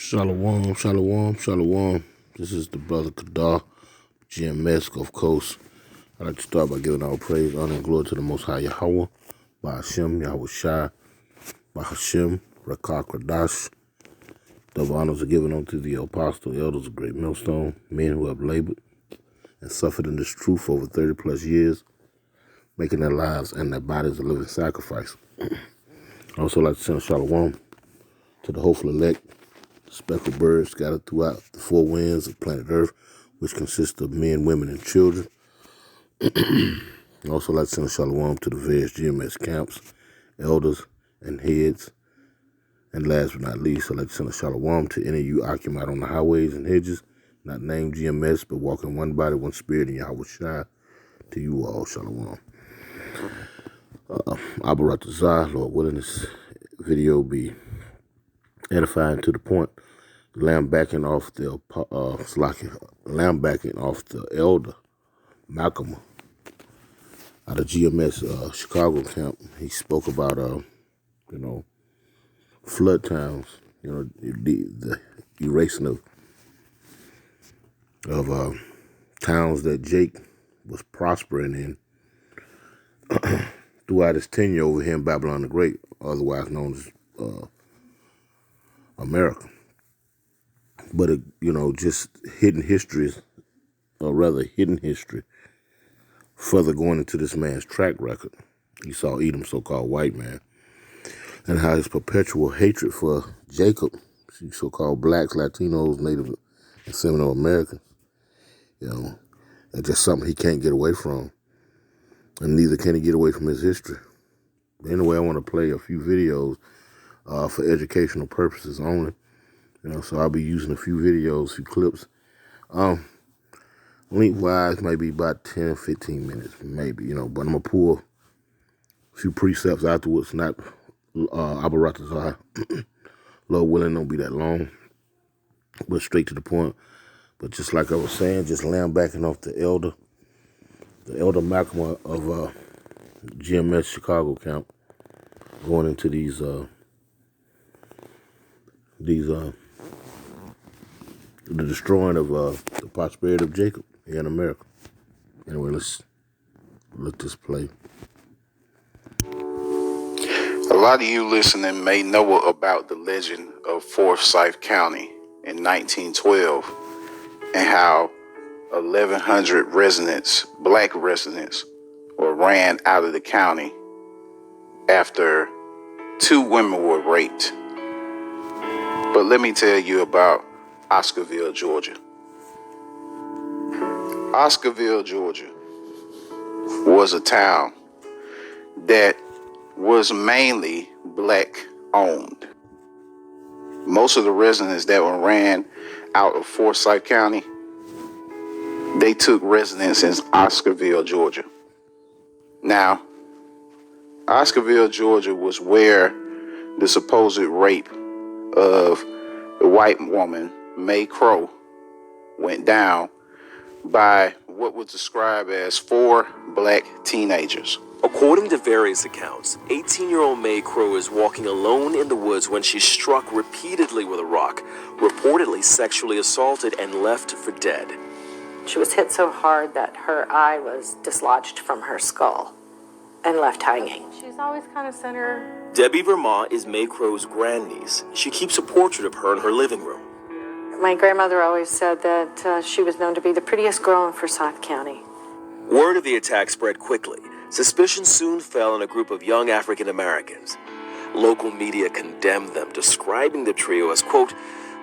Shalom, shalom, shalom. This is the brother Kadar, GMS, Gulf Coast. I'd like to start by giving all praise, honor, and glory to the Most High Yahweh, by Hashem, Yahweh Shai, by Hashem, Rakak Radash. Double honors are given unto the apostle, elders of Great Millstone, men who have labored and suffered in this truth over 30 plus years, making their lives and their bodies a living sacrifice. I'd also like to send a shalom to the hopeful elect, speckled birds scattered throughout the four winds of planet Earth, which consists of men, women, and children. I also like to send a shalom to the various GMS camps, elders, and heads. And last but not least, I'd like to send a shalom to any of you occupied on the highways and hedges, not named GMS, but walking one body, one spirit in Yahweh Shai. To you all, shalom. Abaratazah, Lord willing, this video be edifying to the point. Lambacking off the elder Malcolm out of GMS Chicago camp. He spoke about flood towns, the erasing of towns that Jake was prospering in throughout his tenure over here in Babylon the Great, otherwise known as America. But, just hidden history, further going into this man's track record. You saw Edom, so-called white man, and how his perpetual hatred for Jacob, so-called blacks, Latinos, Native and Seminole Americans, that's just something he can't get away from, and neither can he get away from his history. But anyway, I want to play a few videos for educational purposes only. So I'll be using a few videos, a few clips. Length-wise, maybe about 10, 15 minutes, maybe, but I'm going to pull a few precepts afterwards, not Abaratazah. Lord willing, don't be that long, but straight to the point. But just like I was saying, just lambacking off the elder Malcolm of GMS Chicago camp, going into the destroying of the prosperity of Jacob here in America. Anyway, let's let this play. A lot of you listening may know about the legend of Forsyth County in 1912 and how 1,100 residents, black residents, were ran out of the county after 2 women were raped. But let me tell you about Oscarville, Georgia. Oscarville, Georgia was a town that was mainly black owned. Most of the residents that were ran out of Forsyth County, they took residence in Oscarville, Georgia. Now, Oscarville, Georgia was where the supposed rape of the white woman, May Crow, went down by what was described as 4 black teenagers. According to various accounts, 18-year-old May Crow is walking alone in the woods when she's struck repeatedly with a rock, reportedly sexually assaulted and left for dead. She was hit so hard that her eye was dislodged from her skull and left hanging. She's always kind of sent her. Debbie Vermont is May Crow's grandniece. She keeps a portrait of her in her living room. My grandmother always said that she was known to be the prettiest girl in Forsyth County. Word of the attack spread quickly. Suspicion soon fell on a group of young African Americans. Local media condemned them, describing the trio as, quote,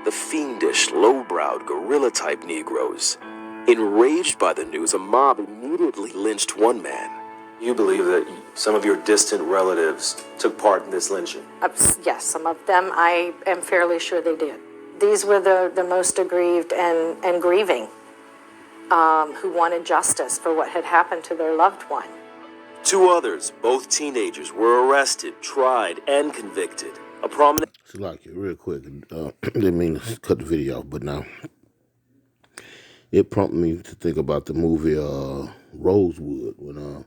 the fiendish, low-browed, guerrilla-type Negroes. Enraged by the news, a mob immediately lynched one man. You believe that some of your distant relatives took part in this lynching? Yes, some of them I am fairly sure they did. These were the most aggrieved and grieving, who wanted justice for what had happened to their loved one. 2 others, both teenagers, were arrested, tried, and convicted. A prominent... So like it real quick, didn't mean to cut the video off, but now it prompted me to think about the movie Rosewood, when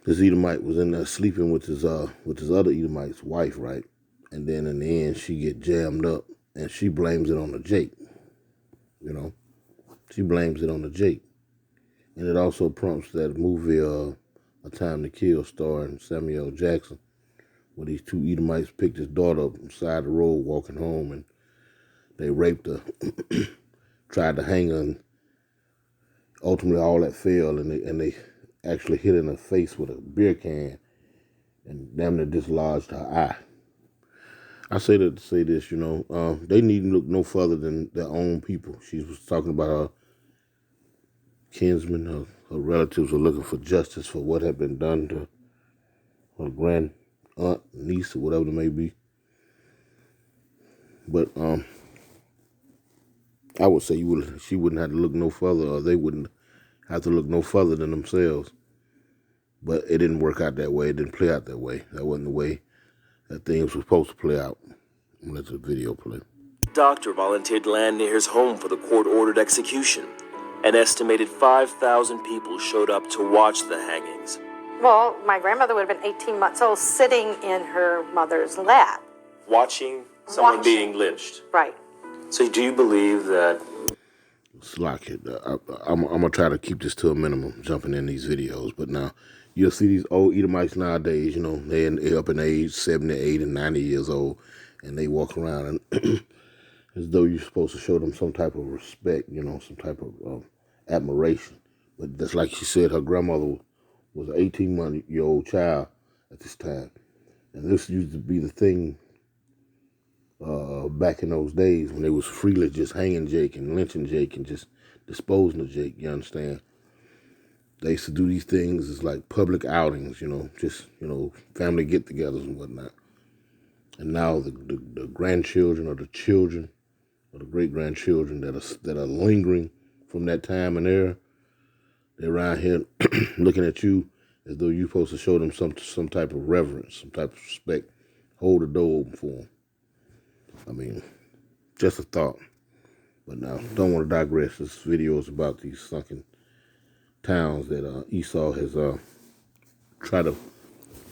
this Edomite was in there sleeping with his other Edomite's wife, right? And then in the end, she get jammed up, and she blames it on the Jake. You know, she blames it on the Jake. And it also prompts that movie, A Time to Kill, starring Samuel Jackson, where these two Edomites picked his daughter up on the side of the road walking home, and they raped her, tried to hang her, and ultimately all that failed, and they actually hit her in the face with a beer can and damn near dislodged her eye. I say that to say this, you know, they needn't look no further than their own people. She was talking about her kinsmen, her relatives were looking for justice for what had been done to her grand aunt, niece, or whatever it may be. But I would say she wouldn't have to look no further, or they wouldn't have to look no further than themselves. But it didn't work out that way. It didn't play out that way. That wasn't the way that things were supposed to play out. Let the video play. Doctor volunteered Lanier's home for the court-ordered execution. An estimated 5,000 people showed up to watch the hangings. Well, my grandmother would have been 18 months old, sitting in her mother's lap. Watching someone being lynched. Right. So do you believe that... Slack it. I'm going to try to keep this to a minimum, jumping in these videos. But now, you'll see these old Edomites nowadays, you know, they're up in age, 70, 80, 90 years old, and they walk around and as though you're supposed to show them some type of respect, you know, some type of admiration. But just like she said, her grandmother was an 18-month-old child at this time. And this used to be the thing back in those days when they was freely just hanging Jake and lynching Jake and just disposing of Jake, you understand? They used to do these things as like public outings, you know, just, you know, family get-togethers and whatnot. And now the grandchildren or the children or the great-grandchildren that are lingering from that time and era, they're around here looking at you as though you're supposed to show them some type of reverence, some type of respect. Hold the door open for them. I mean, just a thought. But now, don't want to digress. This video is about these sunken towns that Esau has tried to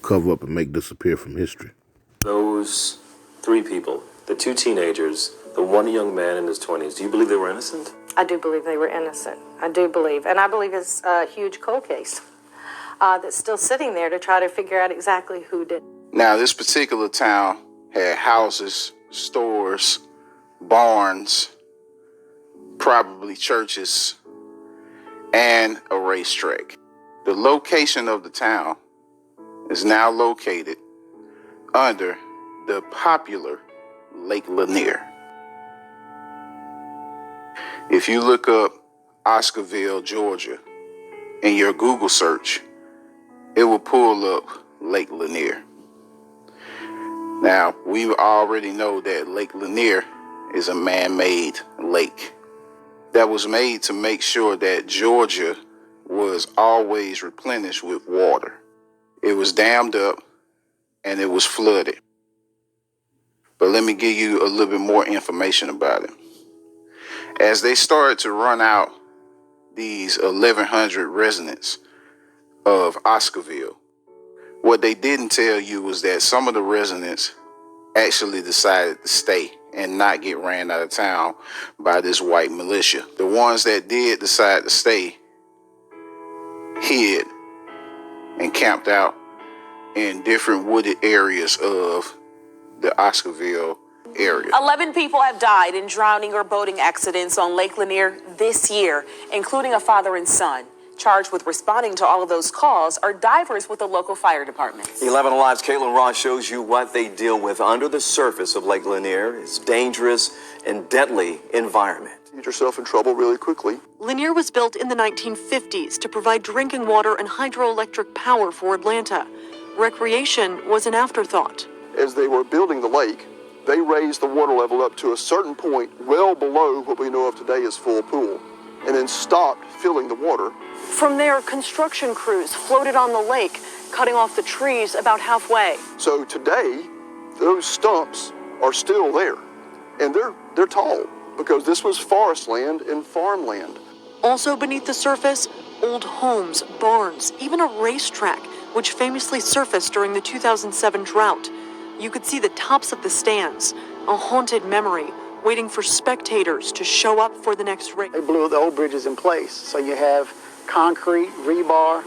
cover up and make disappear from history. Those three people, the two teenagers, the one young man in his 20s, do you believe they were innocent? I do believe they were innocent. I do believe. And I believe it's a huge cold case that's still sitting there to try to figure out exactly who did. Now, this particular town had houses, stores, barns, probably churches, and a racetrack. The location of the town is now located under the popular Lake Lanier. If you look up Oscarville, Georgia, in your Google search, it will pull up Lake Lanier. Now, we already know that Lake Lanier is a man-made lake that was made to make sure that Georgia was always replenished with water. It was dammed up and it was flooded. But let me give you a little bit more information about it. As they started to run out these 1,100 residents of Oscarville, what they didn't tell you was that some of the residents actually decided to stay and not get ran out of town by this white militia. The ones that did decide to stay hid and camped out in different wooded areas of the Oscarville area. 11 people have died in drowning or boating accidents on Lake Lanier this year, including a father and son. Charged with responding to all of those calls are divers with the local fire departments. 11 Alive's Caitlin Ross shows you what they deal with under the surface of Lake Lanier. It's dangerous and deadly environment. You get yourself in trouble really quickly. Lanier was built in the 1950s to provide drinking water and hydroelectric power for Atlanta. Recreation was an afterthought. As they were building the lake, they raised the water level up to a certain point well below what we know of today as full pool, and then stopped filling the water. From there, construction crews floated on the lake, cutting off the trees about halfway. So today, those stumps are still there, and they're tall because this was forest land and farmland. Also beneath the surface, old homes, barns, even a racetrack, which famously surfaced during the 2007 drought. You could see the tops of the stands, a haunted memory, waiting for spectators to show up for the next race. They blew the old bridges in place, so you have concrete, rebar.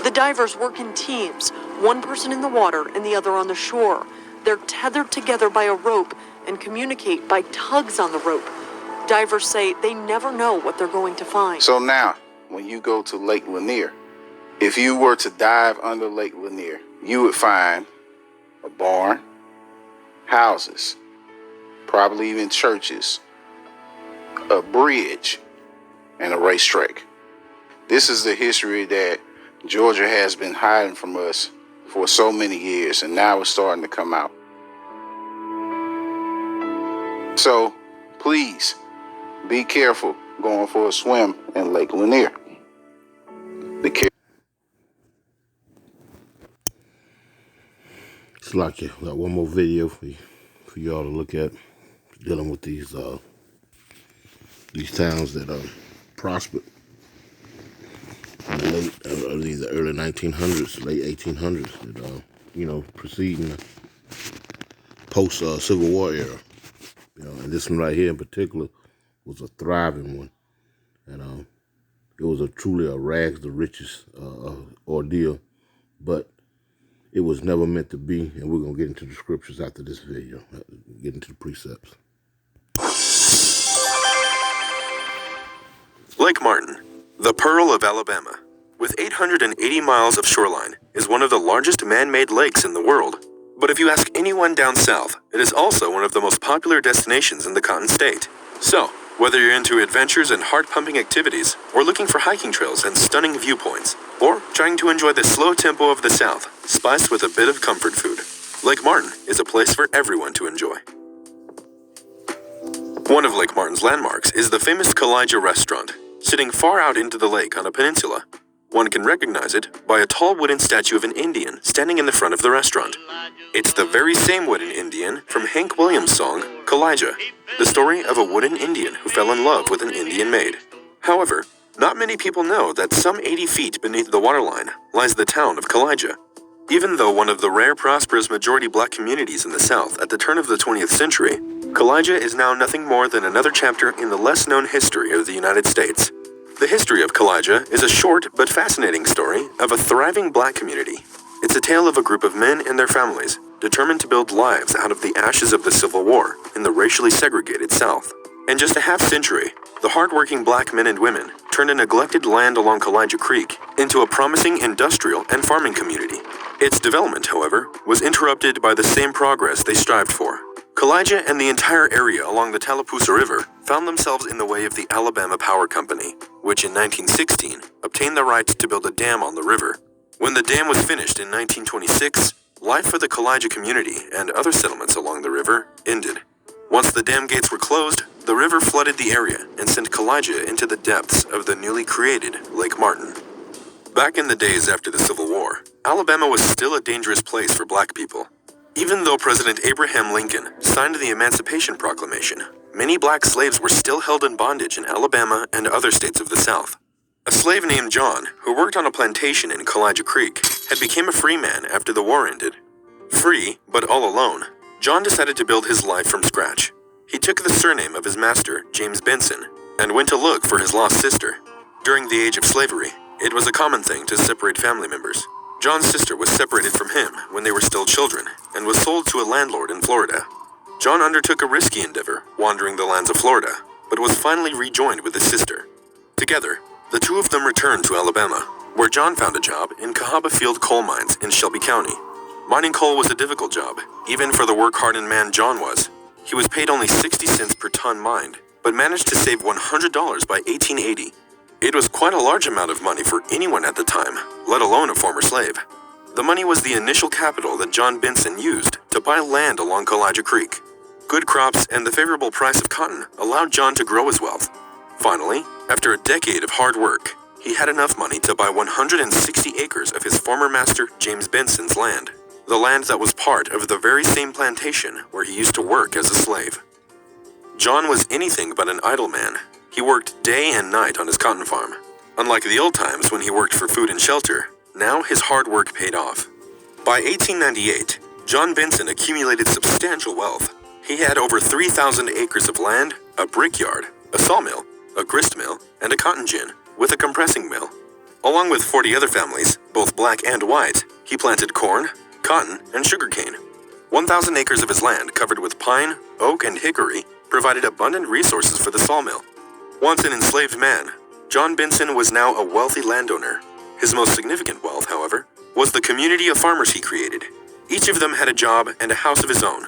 The divers work in teams, one person in the water and the other on the shore. They're tethered together by a rope and communicate by tugs on the rope. Divers say they never know what they're going to find. So now, when you go to Lake Lanier, if you were to dive under Lake Lanier, you would find a barn, houses, probably even churches, a bridge, and a racetrack. This is the history that Georgia has been hiding from us for so many years, and now it's starting to come out. So, please, be careful going for a swim in Lake Lanier. Be careful. It's like you got one more video for y'all to look at, dealing with these towns that prospered in the early 1900s, late 1800s, that preceding the post Civil War era. And this one right here in particular was a thriving one, and it was truly a rags to riches ordeal, but it was never meant to be. And we're gonna get into the scriptures after this video, get into the precepts. Lake Martin, the Pearl of Alabama, with 880 miles of shoreline, is one of the largest man-made lakes in the world. But if you ask anyone down south, it is also one of the most popular destinations in the Cotton State. So, whether you're into adventures and heart-pumping activities, or looking for hiking trails and stunning viewpoints, or trying to enjoy the slow tempo of the South, spiced with a bit of comfort food, Lake Martin is a place for everyone to enjoy. One of Lake Martin's landmarks is the famous Kalija Restaurant, sitting far out into the lake on a peninsula. One can recognize it by a tall wooden statue of an Indian standing in the front of the restaurant. It's the very same wooden Indian from Hank Williams' song, Kalija, the story of a wooden Indian who fell in love with an Indian maid. However, not many people know that some 80 feet beneath the waterline lies the town of Kalija. Even though one of the rare prosperous majority black communities in the South at the turn of the 20th century, Kalija is now nothing more than another chapter in the less-known history of the United States. The history of Kalija is a short but fascinating story of a thriving black community. It's a tale of a group of men and their families determined to build lives out of the ashes of the Civil War in the racially segregated South. In just a half-century, the hardworking black men and women turned a neglected land along Kalija Creek into a promising industrial and farming community. Its development, however, was interrupted by the same progress they strived for. Kalija and the entire area along the Tallapoosa River found themselves in the way of the Alabama Power Company, which in 1916 obtained the right to build a dam on the river. When the dam was finished in 1926, life for the Kalija community and other settlements along the river ended. Once the dam gates were closed, the river flooded the area and sent Kalija into the depths of the newly created Lake Martin. Back in the days after the Civil War, Alabama was still a dangerous place for black people. Even though President Abraham Lincoln signed the Emancipation Proclamation, many black slaves were still held in bondage in Alabama and other states of the South. A slave named John, who worked on a plantation in Kalija Creek, had become a free man after the war ended. Free, but all alone, John decided to build his life from scratch. He took the surname of his master, James Benson, and went to look for his lost sister. During the age of slavery, it was a common thing to separate family members. John's sister was separated from him when they were still children and was sold to a landlord in Florida. John undertook a risky endeavor, wandering the lands of Florida, but was finally rejoined with his sister. Together, the two of them returned to Alabama, where John found a job in Cahaba Field coal mines in Shelby County. Mining coal was a difficult job, even for the work-hardened man John was. He was paid only 60 cents per ton mined, but managed to save $100 by 1880. It was quite a large amount of money for anyone at the time, let alone a former slave. The money was the initial capital that John Benson used to buy land along Kalija Creek. Good crops and the favorable price of cotton allowed John to grow his wealth. Finally, after a decade of hard work, he had enough money to buy 160 acres of his former master James Benson's land, the land that was part of the very same plantation where he used to work as a slave. John was anything but an idle man. He worked day and night on his cotton farm. Unlike the old times when he worked for food and shelter, now his hard work paid off. By 1898, John Benson accumulated substantial wealth. He had over 3,000 acres of land, a brickyard, a sawmill, a grist mill, and a cotton gin, with a compressing mill. Along with 40 other families, both black and white, he planted corn, cotton, and sugarcane. 1,000 acres of his land, covered with pine, oak, and hickory, provided abundant resources for the sawmill. Once an enslaved man, John Benson was now a wealthy landowner. His most significant wealth, however, was the community of farmers he created. Each of them had a job and a house of his own.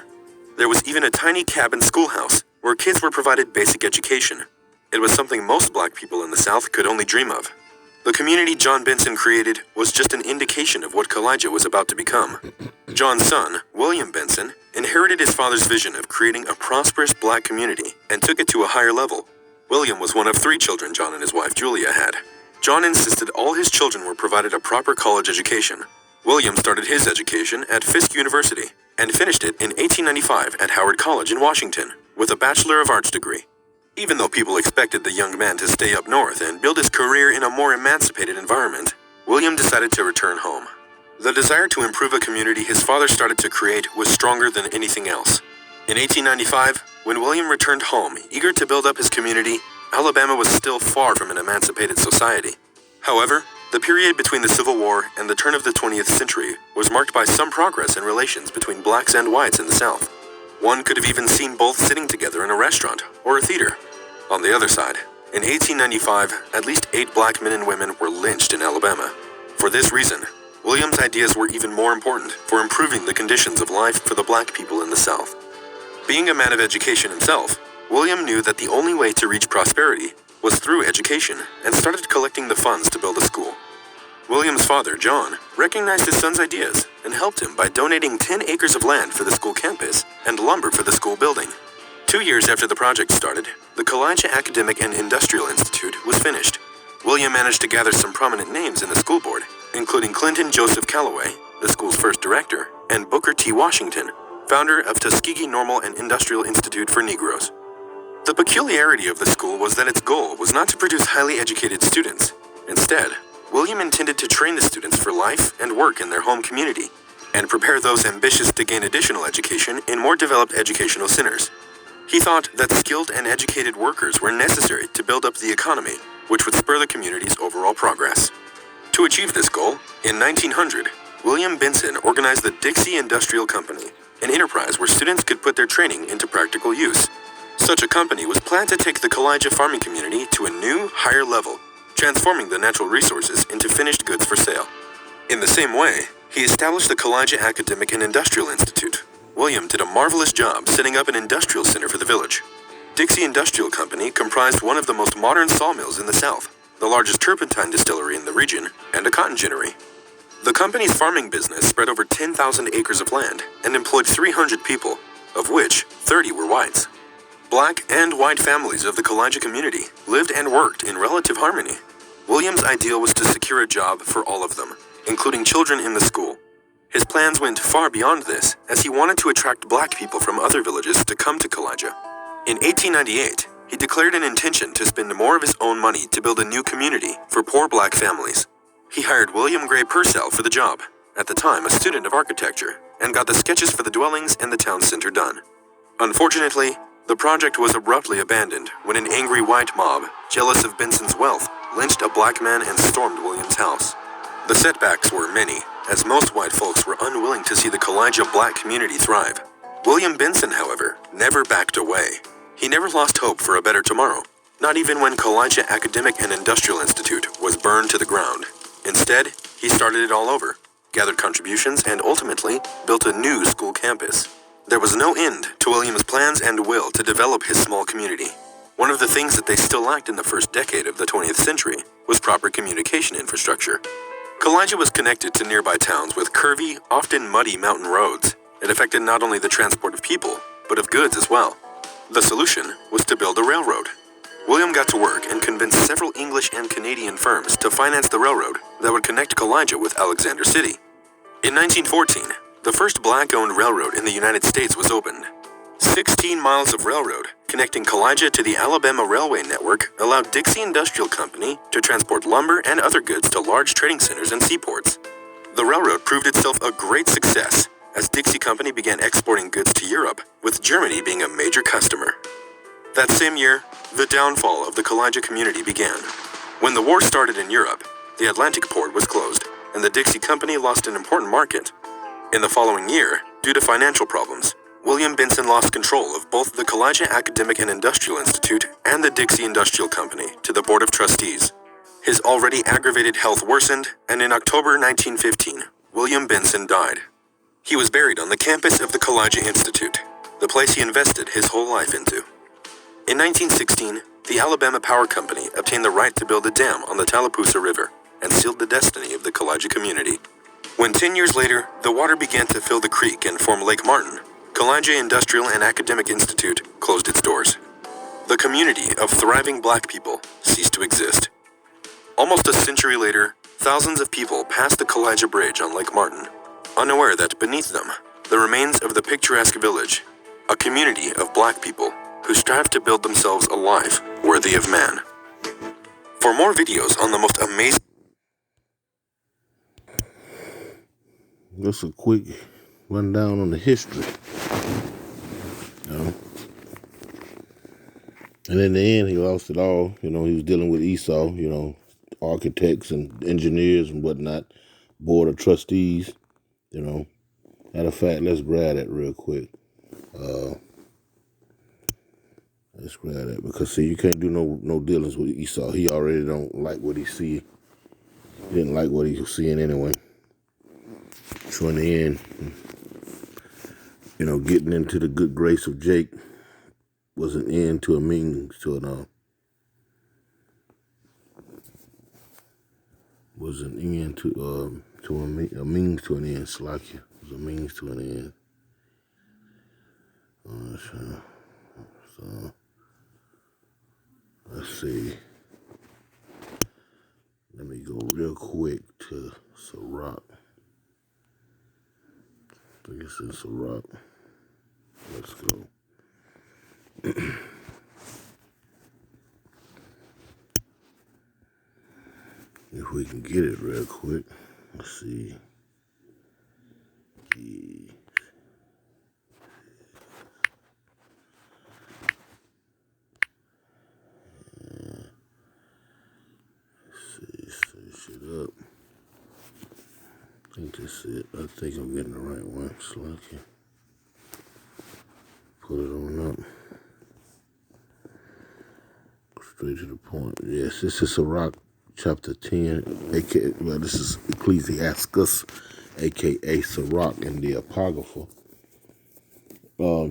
There was even a tiny cabin schoolhouse where kids were provided basic education. It was something most black people in the South could only dream of. The community John Benson created was just an indication of what Kalija was about to become. John's son, William Benson, inherited his father's vision of creating a prosperous black community and took it to a higher level. William was one of 3 children John and his wife Julia had. John insisted all his children were provided a proper college education. William started his education at Fisk University and finished it in 1895 at Howard College in Washington with a Bachelor of Arts degree. Even though people expected the young man to stay up north and build his career in a more emancipated environment, William decided to return home. The desire to improve a community his father started to create was stronger than anything else. In 1895, when William returned home, eager to build up his community, Alabama was still far from an emancipated society. However, the period between the Civil War and the turn of the 20th century was marked by some progress in relations between blacks and whites in the South. One could have even seen both sitting together in a restaurant or a theater. On the other side, in 1895, at least 8 black men and women were lynched in Alabama. For this reason, William's ideas were even more important for improving the conditions of life for the black people in the South. Being a man of education himself, William knew that the only way to reach prosperity was through education and started collecting the funds to build a school. William's father, John, recognized his son's ideas and helped him by donating 10 acres of land for the school campus and lumber for the school building. 2 years after the project started, the Kalija Academic and Industrial Institute was finished. William managed to gather some prominent names in the school board, including Clinton Joseph Calloway, the school's first director, and Booker T. Washington, founder of Tuskegee Normal and Industrial Institute for Negroes. The peculiarity of the school was that its goal was not to produce highly educated students. Instead, William intended to train the students for life and work in their home community, and prepare those ambitious to gain additional education in more developed educational centers. He thought that skilled and educated workers were necessary to build up the economy, which would spur the community's overall progress. To achieve this goal, in 1900, William Benson organized the Dixie Industrial Company, an enterprise where students could put their training into practical use. Such a company was planned to take the Kalija farming community to a new, higher level, transforming the natural resources into finished goods for sale. In the same way, he established the Kalija Academic and Industrial Institute. William did a marvelous job setting up an industrial center for the village. Dixie Industrial Company comprised one of the most modern sawmills in the South, the largest turpentine distillery in the region, and a cotton ginnery. The company's farming business spread over 10,000 acres of land and employed 300 people, of which 30 were whites. Black and white families of the Kalija community lived and worked in relative harmony. William's ideal was to secure a job for all of them, including children in the school. His plans went far beyond this, as he wanted to attract black people from other villages to come to Kalija. In 1898, he declared an intention to spend more of his own money to build a new community for poor black families. He hired William Gray Purcell for the job, at the time a student of architecture, and got the sketches for the dwellings and the town center done. Unfortunately, the project was abruptly abandoned when an angry white mob, jealous of Benson's wealth, lynched a black man and stormed William's house. The setbacks were many, as most white folks were unwilling to see the Kalija black community thrive. William Benson, however, never backed away. He never lost hope for a better tomorrow, not even when Kalija Academic and Industrial Institute was burned to the ground. Instead, he started it all over, gathered contributions, and ultimately built a new school campus. There was no end to William's plans and will to develop his small community. One of the things that they still lacked in the first decade of the 20th century was proper communication infrastructure. Kalija was connected to nearby towns with curvy, often muddy mountain roads. It affected not only the transport of people, but of goods as well. The solution was to build a railroad. William got to work and convinced several English and Canadian firms to finance the railroad that would connect Kalija with Alexander City. In 1914, the first black-owned railroad in the United States was opened. 16 miles of railroad connecting Kalija to the Alabama Railway Network allowed Dixie Industrial Company to transport lumber and other goods to large trading centers and seaports. The railroad proved itself a great success, as Dixie Company began exporting goods to Europe, with Germany being a major customer. That same year, the downfall of the Kalija community began. When the war started in Europe, the Atlantic port was closed, and the Dixie Company lost an important market. In the following year, due to financial problems, William Benson lost control of both the Kalija Academic and Industrial Institute and the Dixie Industrial Company to the Board of Trustees. His already aggravated health worsened, and in October 1915, William Benson died. He was buried on the campus of the Kalija Institute, the place he invested his whole life into. In 1916, the Alabama Power Company obtained the right to build a dam on the Tallapoosa River and sealed the destiny of the Kalija community. When 10 years later, the water began to fill the creek and form Lake Martin, Kalija Industrial and Academic Institute closed its doors. The community of thriving black people ceased to exist. Almost a century later, thousands of people passed the Kalija Bridge on Lake Martin, unaware that beneath them, the remains of the picturesque village, a community of black people who strive to build themselves a life worthy of man. For more videos on the most amazing... Just a quick rundown on the history. You know? And in the end, he lost it all. You know, he was dealing with Esau, you know, architects and engineers and whatnot, board of trustees, you know. Matter of fact, let's grab that real quick. Let's grab that because, see, you can't do no dealings with Esau. He already don't like what he see. He didn't like what he was seeing anyway. So in the end, you know, getting into the good grace of Jake was an end to a means to an was an end to a means to an end. Slakia was a means to an end. So let's see. Let me go real quick to Sirach. I think it's in Sirach. Let's go. If we can get it real quick. Let's see. Up. I think that's it. I think I'm getting the right one. Slacky. Put it on up. Straight to the point. Yes, this is Sirach chapter 10. AKA, well, this is Ecclesiastes, aka Sirach in the Apocrypha.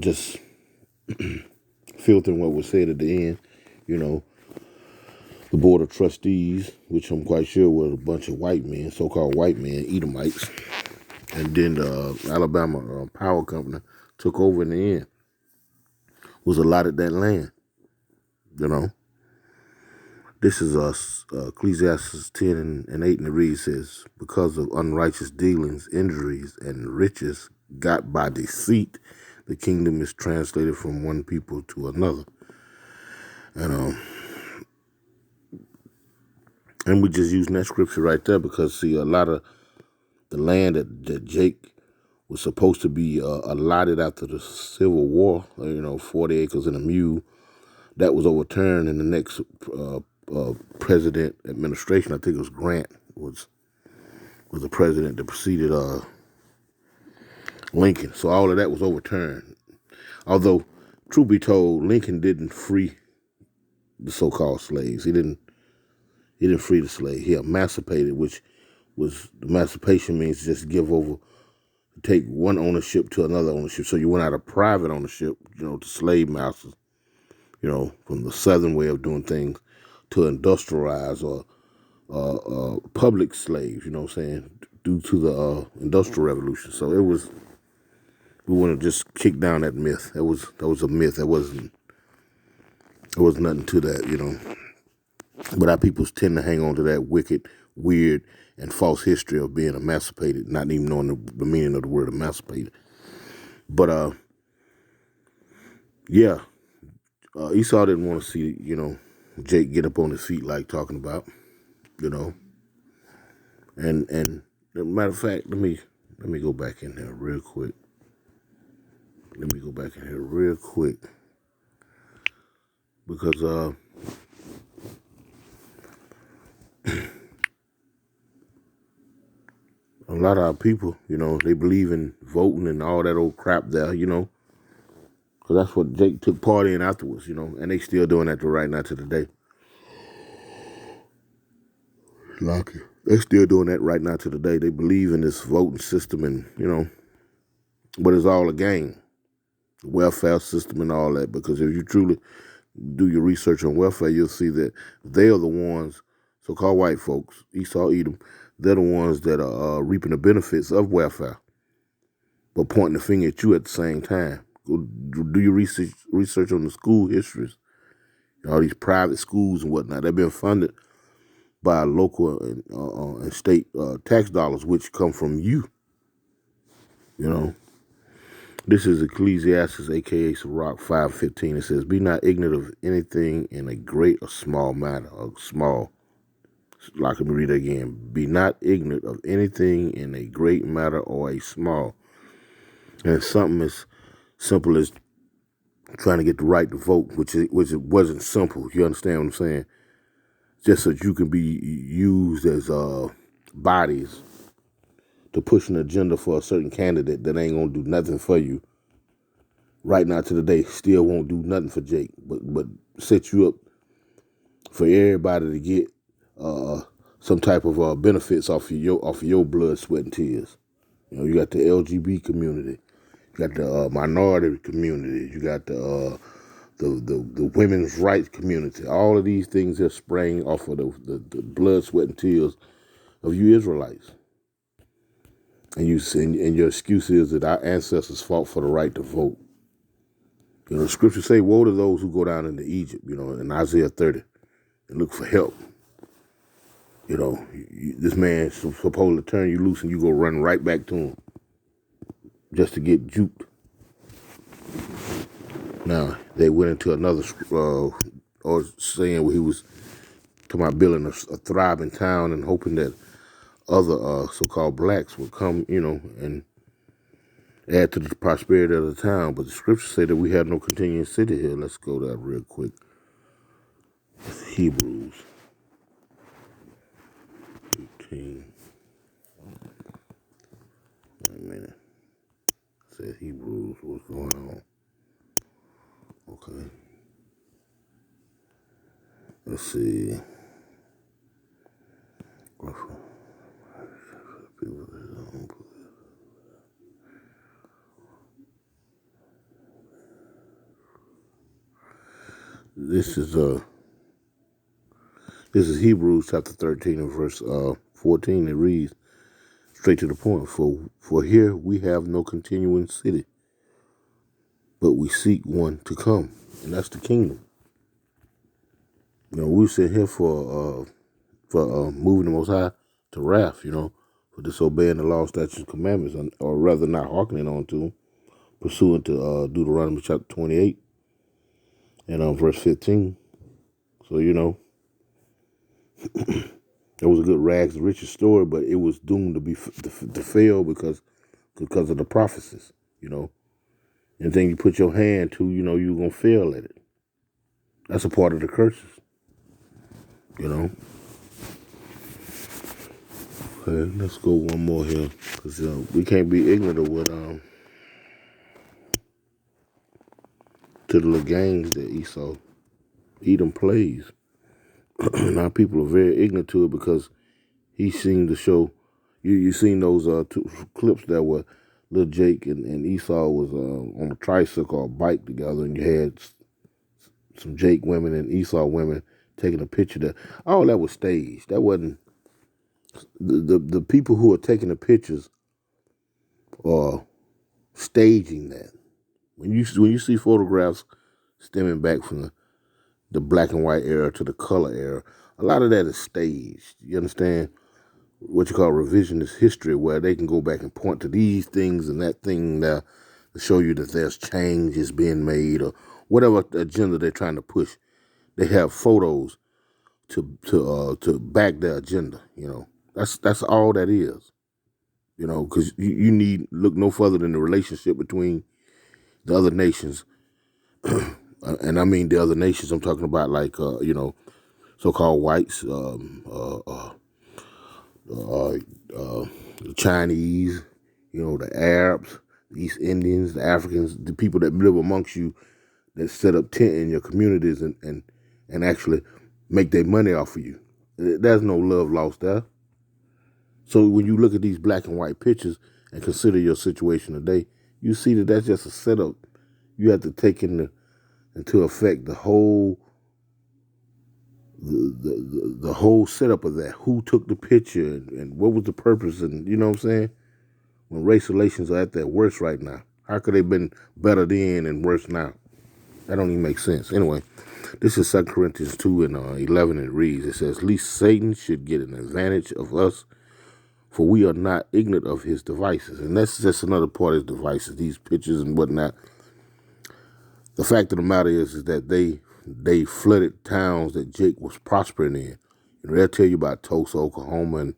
Just filtering what was said at the end, you know. The Board of Trustees, which I'm quite sure were a bunch of white men, so-called white men, Edomites. And then the Alabama Power Company took over in the end, was allotted that land, you know. This is Ecclesiastes 10 and 8, and it reads, says, because of unrighteous dealings, injuries, and riches got by deceit, the kingdom is translated from one people to another. And we just using that scripture right there because, see, a lot of the land that Jake was supposed to be allotted after the Civil War, you know, 40 acres and a mule, that was overturned in the next president administration. I think it was Grant was the president that preceded Lincoln. So all of that was overturned. Although, truth be told, Lincoln didn't free the so-called slaves. He didn't free the slave. He emancipated, which was, emancipation means just give over, take one ownership to another ownership. So you went out of private ownership, you know, to slave masters, you know, from the southern way of doing things to industrialized or public slaves, you know what I'm saying, due to the Industrial Revolution. So it was, we want to just kick down that myth. That was a myth. There was nothing to that, you know. But our people tend to hang on to that wicked, weird, and false history of being emancipated, not even knowing the meaning of the word emancipated. But, yeah, Esau didn't want to see, you know, Jake get up on his feet like talking about, you know. And matter of fact, let me Let me go back in here real quick. Because a lot of our people, they believe in voting and all that old crap there, because that's what Jake took part in afterwards, and they still doing that to right now to the day. They still doing that right now to the day. They believe in this voting system and, but it's all a game. The welfare system and all that, because if you truly do your research on welfare, you'll see that they are the ones, so-called white folks, Esau, Edom, they're the ones that are reaping the benefits of welfare, but pointing the finger at you at the same time. Go do your research on the school histories, all these private schools and whatnot. They've been funded by local and state tax dollars, which come from you. This is Ecclesiastes, a.k.a. Sirach 5:15. It says, "Be not ignorant of anything in a great or small matter." Or small. Like, let me read it again. Be not ignorant of anything in a great matter or a small. And something as simple as trying to get the right to vote, which it wasn't simple. You understand what I'm saying? Just so you can be used as bodies to push an agenda for a certain candidate that ain't gonna do nothing for you. Right now to the day, still won't do nothing for Jake, but set you up for everybody to get some type of benefits off of your blood, sweat, and tears. You got the LGBT community, you got the minority community, you got the women's rights community. All of these things are spraying off of the blood, sweat, and tears of you Israelites. And your excuse is that our ancestors fought for the right to vote. The scriptures say, "Woe to those who go down into Egypt," in Isaiah 30, and look for help. This man's supposed to turn you loose and you go run right back to him just to get juked. Now, they went into another, or saying where he was talking about building a thriving town and hoping that other so-called blacks would come, and add to the prosperity of the town. But the scriptures say that we have no continuing city here. Let's go there real quick. Hebrews 18. Wait a minute. It says Hebrews. What's going on? Okay. Let's see. This is Hebrews chapter 13 and verse 14. It reads, straight to the point, for here we have no continuing city, but we seek one to come, and that's the kingdom. We sit here for moving the Most High to wrath, for disobeying the law, statutes, and commandments, or rather not hearkening on to them, pursuant to Deuteronomy chapter 28 and verse 15. So, it was a good rags to riches story, but it was doomed to fail because of the prophecies, Anything you put your hand to, you're going to fail at it. That's a part of the curses, Okay, let's go one more here, because we can't be ignorant of what to the little games that Esau, Edom plays. And our people are very ignorant to it because he seemed to show, you seen those two clips that were little Jake and Esau was on a tricycle or bike together, and you had some Jake women and Esau women taking a picture there. All that was staged. That wasn't, the people who are taking the pictures are staging that. When you see photographs stemming back from the black and white era to the color era, a lot of that is staged. You understand? What you call revisionist history, where they can go back and point to these things and that thing there to show you that there's changes being made or whatever agenda they're trying to push. They have photos to back their agenda. That's all that is. You know, because you need look no further than the relationship between the other nations, and I mean the other nations. I'm talking about like so-called whites, the Chinese, the Arabs, the East Indians, the Africans, the people that live amongst you that set up tent in your communities and actually make their money off of you. There's no love lost there. So when you look at these black and white pictures and consider your situation today, you see that that's just a setup. You have to take into effect the whole the whole setup of that. Who took the picture and what was the purpose, and you know what I'm saying? When race relations are at their worst right now, how could they have been better then and worse now? That don't even make sense. Anyway, this is 2 Corinthians 2 and 11, and it reads, it says, "Least Satan should get an advantage of us, for we are not ignorant of his devices." And that's just another part of his devices, these pictures and whatnot. The fact of the matter is that they flooded towns that Jake was prospering in. They'll tell you about Tulsa, Oklahoma,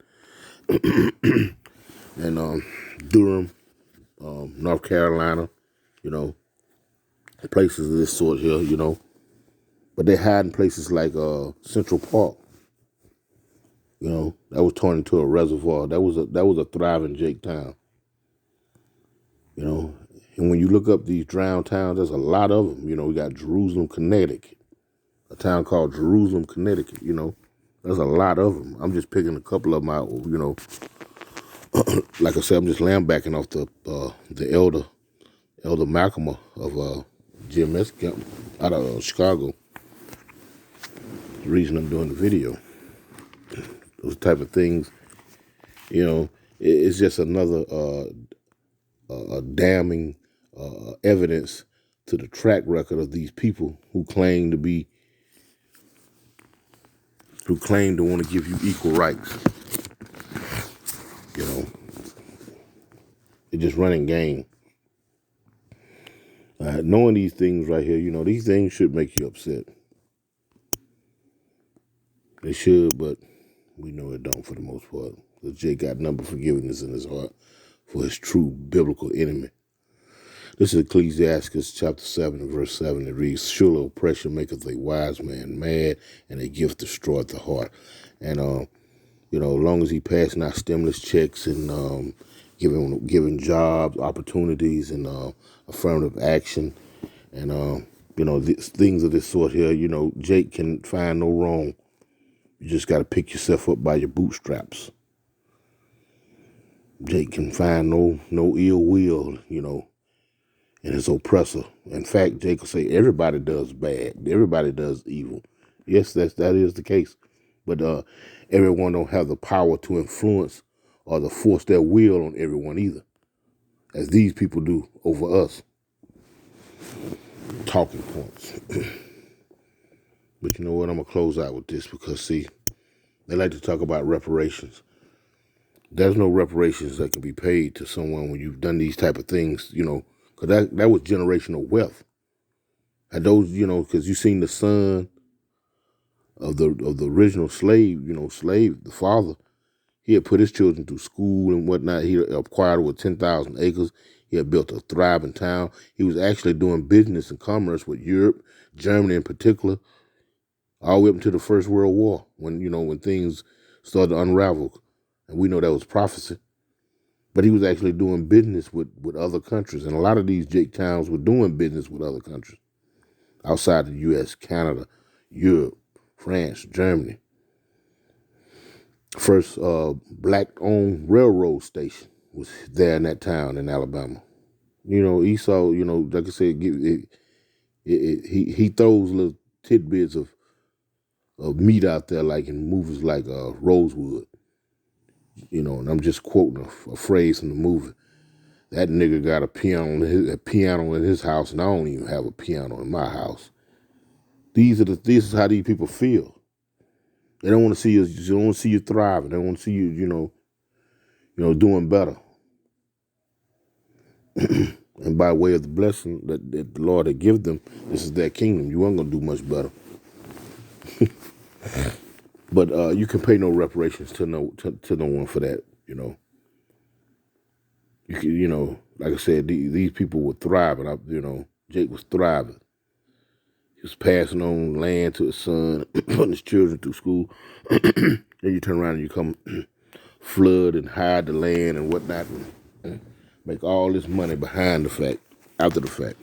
and Durham, North Carolina, places of this sort here, But they hide in places like Central Park. That was turned into a reservoir. That was a thriving Jake town. And when you look up these drowned towns, there's a lot of them. We got Jerusalem, Connecticut, a town called Jerusalem, Connecticut. There's a lot of them. I'm just picking a couple of them out. Like I said, I'm just lambacking off the elder Malcolm of GMS camp out of Chicago. The reason I'm doing the video, those type of things, it's just another damning evidence to the track record of these people who claim to want to give you equal rights. They're just running game. Knowing these things right here, these things should make you upset. They should, but we know it don't for the most part. Because Jake got none but forgiveness in his heart for his true biblical enemy. This is Ecclesiastes Chapter 7 and verse 7. It reads, "Surely oppression maketh a wise man mad, and a gift destroyeth the heart." And as long as he passing out stimulus checks and giving jobs, opportunities, and affirmative action, and things of this sort here, Jake can find no wrong. You just got to pick yourself up by your bootstraps. Jake can find no ill will, in his oppressor. In fact, Jake will say everybody does bad. Everybody does evil. Yes, that is the case. But everyone don't have the power to influence or to force their will on everyone either, as these people do over us. Talking points. But you know what? I'm going to close out with this because, see, they like to talk about reparations. There's no reparations that can be paid to someone when you've done these type of things, because that was generational wealth. And those, because you seen the son of the original slave, the father, he had put his children through school and whatnot. He acquired over 10,000 acres. He had built a thriving town. He was actually doing business and commerce with Europe, Germany in particular, all the way up to the First World War when things started to unravel. And we know that was prophecy. But he was actually doing business with other countries. And a lot of these Jake towns were doing business with other countries outside the U.S., Canada, Europe, France, Germany. First black-owned railroad station was there in that town in Alabama. Esau, like I said, he throws little tidbits of meat out there like in movies like Rosewood. And I'm just quoting a phrase from the movie. That nigga got a piano in his house, and I don't even have a piano in my house. This is how these people feel. They don't want to see you. They don't want to see you thriving. They want to see you, doing better. And by way of the blessing that the Lord had given them, this is their kingdom. You aren't gonna do much better. But you can pay no reparations to no one for that. You can, like I said, these people were thriving. Jake was thriving. He was passing on land to his son, putting his children through school. Then you turn around and you come flood and hide the land and whatnot, and make all this money after the fact.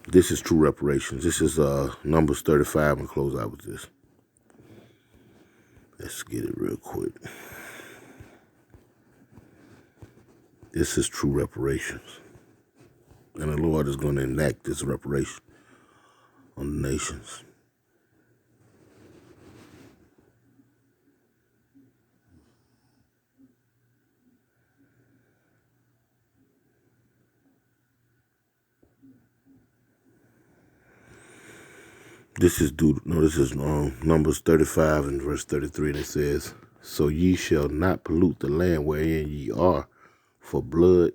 This is true reparations. This is Numbers 35, and close out with this. Let's get it real quick. This is true reparations. And the Lord is going to enact this reparation on the nations. This is Numbers 35 and verse 33, and it says, "So ye shall not pollute the land wherein ye are, for blood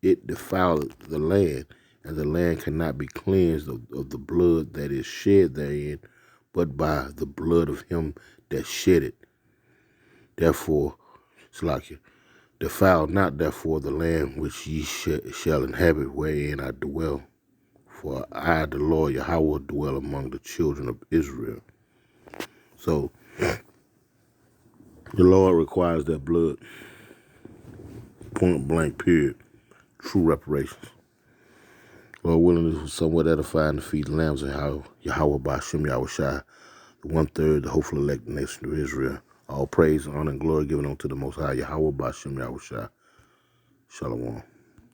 it defileth the land, and the land cannot be cleansed of the blood that is shed therein, but by the blood of him that shed it. Therefore, defile not therefore the land which ye shall inhabit, wherein I dwell. For I, the Lord Yahweh, dwell among the children of Israel." So, the Lord requires that blood. Point blank, period. True reparations. Lord willing, this was somewhat edifying to feed the lambs of Yahweh by Hashem Yahweh Shai, the 1/3, the hopeful elect nation of Israel. All praise, honor, and glory given unto the Most High Yahweh by Hashem Yahweh Shai. Shalom.